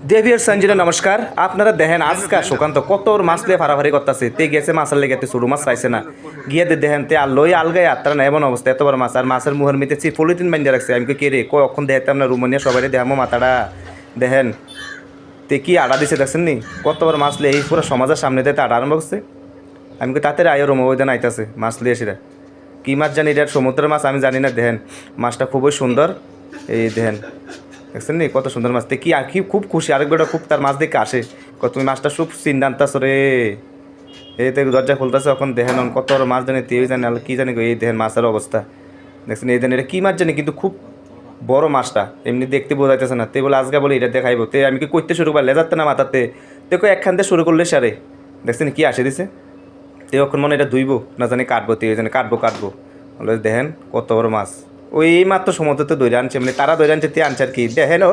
দেবিয়ার সঞ্জিনা নমস্কার। আপনারা দেখেন আজকা সুকান্ত কত মাছ লিয়ে ফাড়াফাড়ি করতেছে। তে গেছে মাছের লেগে ছোটো মাছ পাইছে না, গিয়ে দেখেন তে আর লই আলগায় আত্মারা না এমন অবস্থা, এত বড় মাছ আর মাছের মুহের মিতে পলিথিন বান্ধিয়ে রাখছে। আমি কে রে কই অক্ষণ দেখতাম না রুমনিয়া সবাই দেখামো মাথাটা দেখেন তে কি আড়া দিছে দেখছেন নি, কত বড় মাছ লিয়ে এই পুরো সমাজের সামনে দিয়ে আড়া আরম্ভ করছে। আমি তাতে আয়ো রুম ওই দিন আইতাছে মাছ লিয়ে সেটা কী মাছ জানি, এটা সমুদ্রের মাছ আমি জানি না। দেখেন মাছটা খুবই সুন্দর, এই দেখেন দেখছেন নি কত সুন্দর মাছ। কি আর কি খুব খুশি, আরেক বেটা খুব তার মাছ দেখে আসে কত তুমি মাছটা খুব চিন্তা আনতাছ রে। এই তো দরজা খুলতেছে এখন দেখেন কত বড় মাছ জানি, তেই জানি আর কী জানি। এই দেখেন মাছের অবস্থা দেখছেন, এই দেন এটা কী মাছ জানি কিন্তু খুব বড় মাছটা, এমনি দেখতে বোঝা যাইতেছে না। তে বলে আজকে বলে এটা দেখাইবো, তে আমি কি করতে শুরু করলে যাচ্ছে না মাথাতে, দেখো একখান থেকে শুরু করলে সারে দেখছেন কি আসে দিছে। তে এখন মনে এটা ধুইবো না জানি কাটবো, তে জানি কাটবো বলে দেখেন কত বড় মাছ। ওই মাত্র সমুদ্রতে দৈরে আনছে, মানে তারা দৈরে আনছে তে আনছে আর কি দেখেন ও।